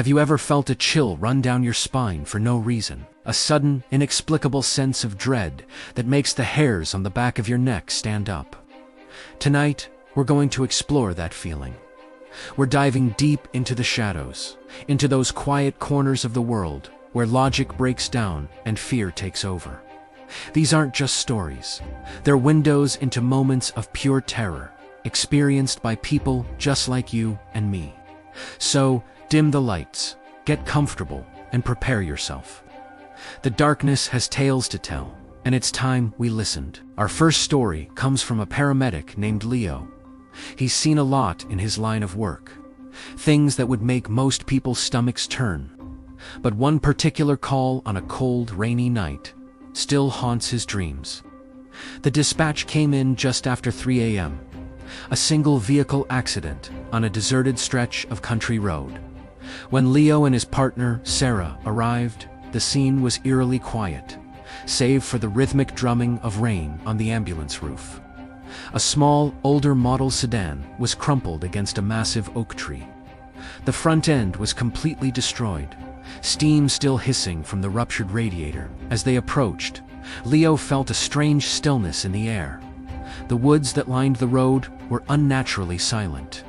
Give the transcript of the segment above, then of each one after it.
Have you ever felt a chill run down your spine for no reason? A sudden, inexplicable sense of dread that makes the hairs on the back of your neck stand up. Tonight, we're going to explore that feeling. We're diving deep into the shadows, into those quiet corners of the world where logic breaks down and fear takes over. These aren't just stories. They're windows into moments of pure terror, experienced by people just like you and me. So, dim the lights, get comfortable, and prepare yourself. The darkness has tales to tell, and it's time we listened. Our first story comes from a paramedic named Leo. He's seen a lot in his line of work, things that would make most people's stomachs turn. But one particular call on a cold, rainy night still haunts his dreams. The dispatch came in just after 3 a.m. A single vehicle accident on a deserted stretch of country road. When Leo and his partner, Sarah, arrived, the scene was eerily quiet, save for the rhythmic drumming of rain on the ambulance roof. A small, older model sedan was crumpled against a massive oak tree. The front end was completely destroyed, steam still hissing from the ruptured radiator. As they approached, Leo felt a strange stillness in the air. The woods that lined the road were unnaturally silent.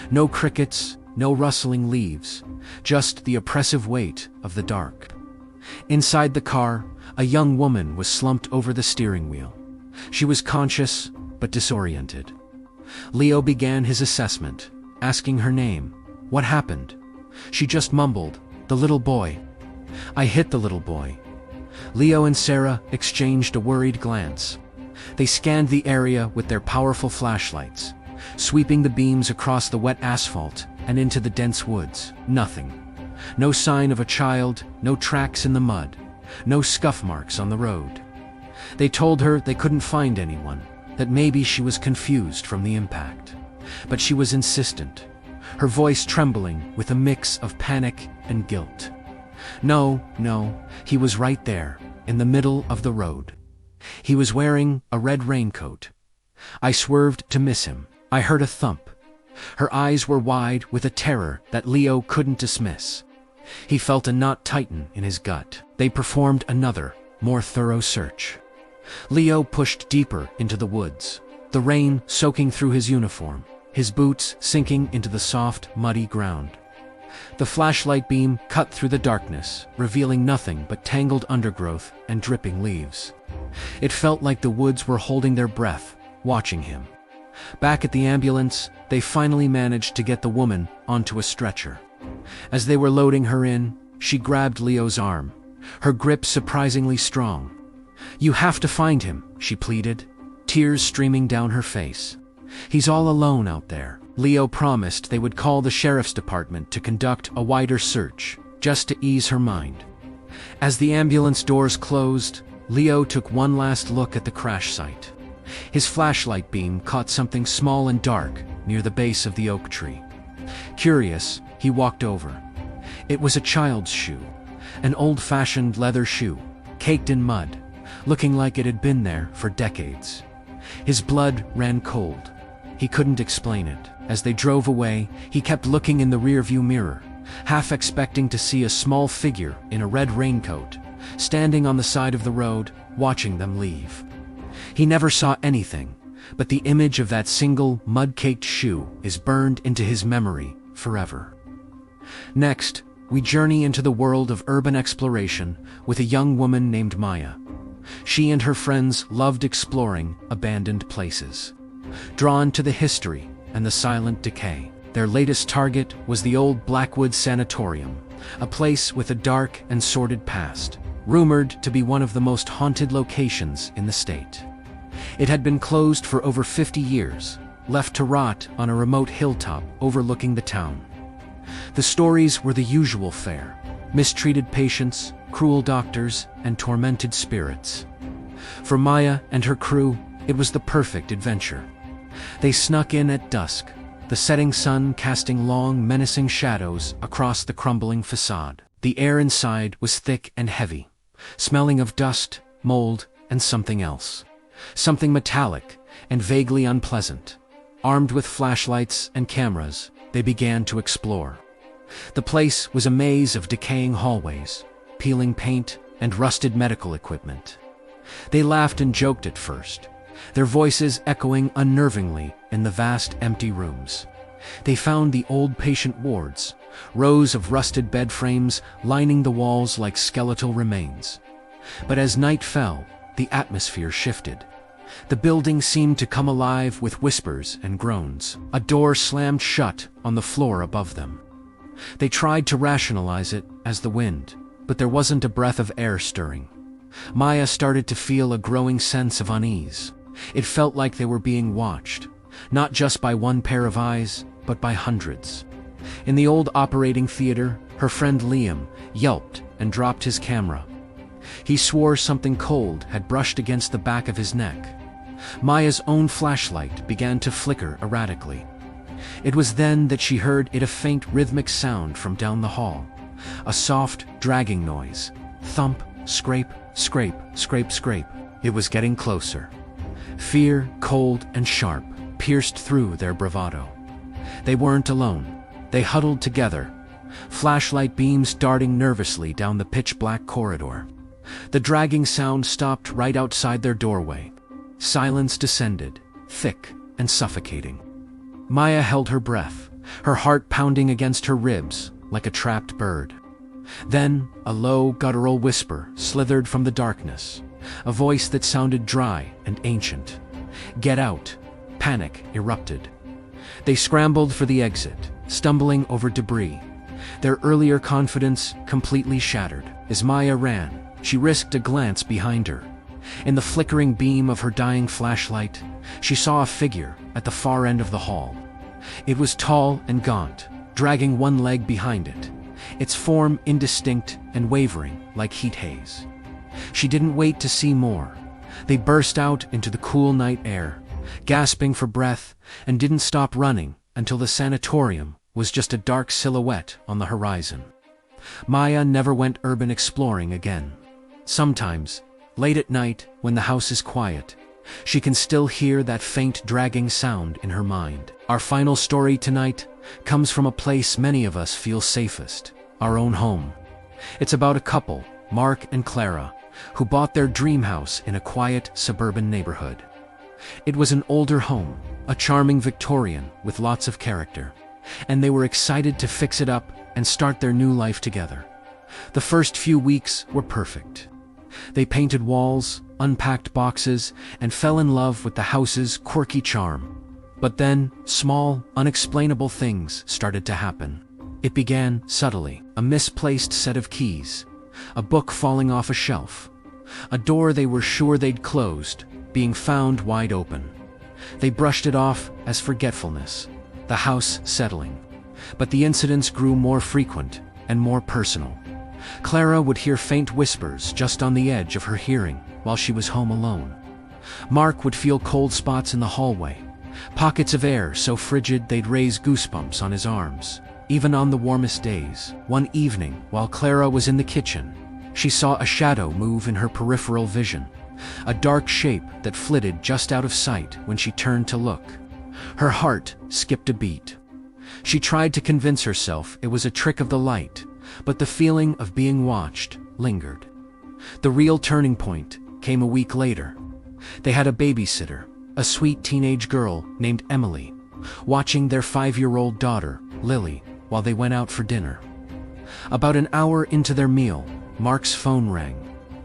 No crickets, no rustling leaves, just the oppressive weight of the dark. Inside the car, a young woman was slumped over the steering wheel. She was conscious, but disoriented. Leo began his assessment, asking her name. What happened? She just mumbled, "The little boy. I hit the little boy." Leo and Sarah exchanged a worried glance. They scanned the area with their powerful flashlights, sweeping the beams across the wet asphalt and into the dense woods. Nothing. No sign of a child, no tracks in the mud, no scuff marks on the road. They told her they couldn't find anyone, that maybe she was confused from the impact. But she was insistent, her voice trembling with a mix of panic and guilt. No, he was right there, in the middle of the road. He was wearing a red raincoat. I swerved to miss him. I heard a thump. Her eyes were wide with a terror that Leo couldn't dismiss. He felt a knot tighten in his gut. They performed another, more thorough search. Leo pushed deeper into the woods, the rain soaking through his uniform, his boots sinking into the soft, muddy ground. The flashlight beam cut through the darkness, revealing nothing but tangled undergrowth and dripping leaves. It felt like the woods were holding their breath, watching him. Back at the ambulance, they finally managed to get the woman onto a stretcher. As they were loading her in, she grabbed Leo's arm, her grip surprisingly strong. "You have to find him," she pleaded, tears streaming down her face. "He's all alone out there." Leo promised they would call the sheriff's department to conduct a wider search, just to ease her mind. As the ambulance doors closed, Leo took one last look at the crash site. His flashlight beam caught something small and dark near the base of the oak tree. Curious, he walked over. It was a child's shoe, an old-fashioned leather shoe, caked in mud, looking like it had been there for decades. His blood ran cold. He couldn't explain it. As they drove away, he kept looking in the rearview mirror, half expecting to see a small figure in a red raincoat, standing on the side of the road, watching them leave. He never saw anything, but the image of that single mud-caked shoe is burned into his memory forever. Next, we journey into the world of urban exploration with a young woman named Maya. She and her friends loved exploring abandoned places, drawn to the history and the silent decay. Their latest target was the old Blackwood Sanatorium, a place with a dark and sordid past, rumored to be one of the most haunted locations in the state. It had been closed for over 50 years, left to rot on a remote hilltop overlooking the town. The stories were the usual fare: mistreated patients, cruel doctors, and tormented spirits. For Maya and her crew, it was the perfect adventure. They snuck in at dusk, the setting sun casting long, menacing shadows across the crumbling facade. The air inside was thick and heavy, smelling of dust, mold, and something else. Something metallic and vaguely unpleasant. Armed with flashlights and cameras, they began to explore. The place was a maze of decaying hallways, peeling paint, and rusted medical equipment. They laughed and joked at first, their voices echoing unnervingly in the vast empty rooms. They found the old patient wards, rows of rusted bed frames lining the walls like skeletal remains. But as night fell, the atmosphere shifted. The building seemed to come alive with whispers and groans. A door slammed shut on the floor above them. They tried to rationalize it as the wind, but there wasn't a breath of air stirring. Maya started to feel a growing sense of unease. It felt like they were being watched, not just by one pair of eyes, but by hundreds. In the old operating theater, her friend Liam yelped and dropped his camera. He swore something cold had brushed against the back of his neck. Maya's own flashlight began to flicker erratically. It was then that she heard a faint rhythmic sound from down the hall. A soft, dragging noise. Thump, scrape, scrape, scrape, scrape. It was getting closer. Fear, cold and sharp, pierced through their bravado. They weren't alone. They huddled together, flashlight beams darting nervously down the pitch-black corridor. The dragging sound stopped right outside their doorway. Silence descended, thick and suffocating. Maya held her breath, her heart pounding against her ribs like a trapped bird. Then a low, guttural whisper slithered from the darkness, a voice that sounded dry and ancient. "Get out!" Panic erupted. They scrambled for the exit, stumbling over debris, their earlier confidence completely shattered. As Maya ran, she risked a glance behind her. In the flickering beam of her dying flashlight, she saw a figure at the far end of the hall. It was tall and gaunt, dragging one leg behind it, its form indistinct and wavering like heat haze. She didn't wait to see more. They burst out into the cool night air, gasping for breath, and didn't stop running until the sanatorium was just a dark silhouette on the horizon. Maya never went urban exploring again. Sometimes, late at night, when the house is quiet, she can still hear that faint dragging sound in her mind. Our final story tonight comes from a place many of us feel safest, our own home. It's about a couple, Mark and Clara, who bought their dream house in a quiet suburban neighborhood. It was an older home, a charming Victorian with lots of character, and they were excited to fix it up and start their new life together. The first few weeks were perfect. They painted walls, unpacked boxes, and fell in love with the house's quirky charm. But then, small, unexplainable things started to happen. It began subtly: a misplaced set of keys, a book falling off a shelf, a door they were sure they'd closed being found wide open. They brushed it off as forgetfulness, the house settling. But the incidents grew more frequent and more personal. Clara would hear faint whispers just on the edge of her hearing while she was home alone. Mark would feel cold spots in the hallway, pockets of air so frigid they'd raise goosebumps on his arms, even on the warmest days. One evening, while Clara was in the kitchen, she saw a shadow move in her peripheral vision, a dark shape that flitted just out of sight when she turned to look. Her heart skipped a beat. She tried to convince herself it was a trick of the light, but the feeling of being watched lingered. The real turning point came a week later. They had a babysitter, a sweet teenage girl named Emily, watching their 5-year-old daughter, Lily, while they went out for dinner. About an hour into their meal, Mark's phone rang.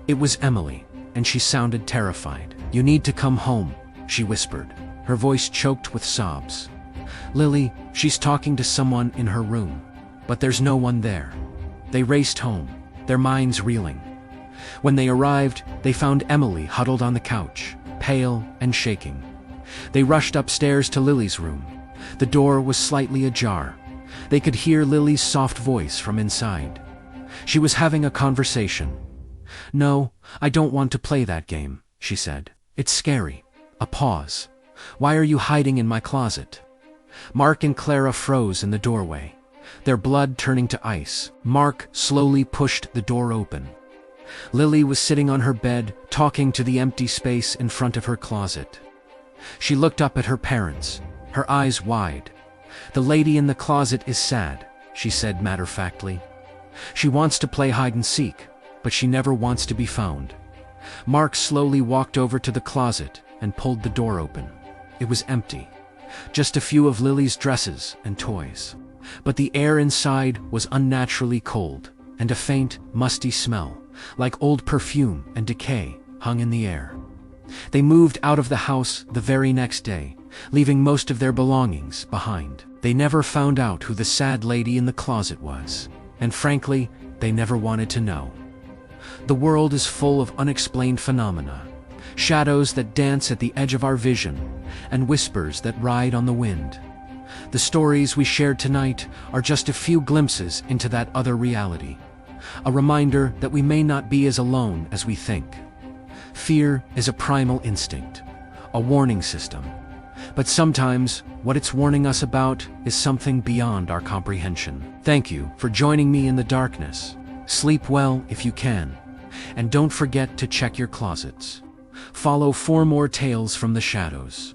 It was Emily, and she sounded terrified. "You need to come home," she whispered, her voice choked with sobs. "Lily, she's talking to someone in her room, but there's no one there." They raced home, their minds reeling. When they arrived, they found Emily huddled on the couch, pale and shaking. They rushed upstairs to Lily's room. The door was slightly ajar. They could hear Lily's soft voice from inside. She was having a conversation. "No, I don't want to play that game," she said. "It's scary." A pause. "Why are you hiding in my closet?" Mark and Clara froze in the doorway, their blood turning to ice. Mark slowly pushed the door open. Lily was sitting on her bed, talking to the empty space in front of her closet. She looked up at her parents, her eyes wide. "The lady in the closet is sad," she said matter-of-factly. She wants to play hide-and-seek, but she never wants to be found. Mark slowly walked over to the closet and pulled the door open. It was empty. Just a few of Lily's dresses and toys. But the air inside was unnaturally cold, and a faint, musty smell, like old perfume and decay, hung in the air. They moved out of the house the very next day, leaving most of their belongings behind. They never found out who the sad lady in the closet was, and frankly, they never wanted to know. The world is full of unexplained phenomena, shadows that dance at the edge of our vision, and whispers that ride on the wind. The stories we shared tonight are just a few glimpses into that other reality, a reminder that we may not be as alone as we think. Fear is a primal instinct, a warning system, but sometimes what it's warning us about is something beyond our comprehension. Thank you for joining me in the darkness. Sleep well if you can, and don't forget to check your closets. Follow 4 more tales from the shadows.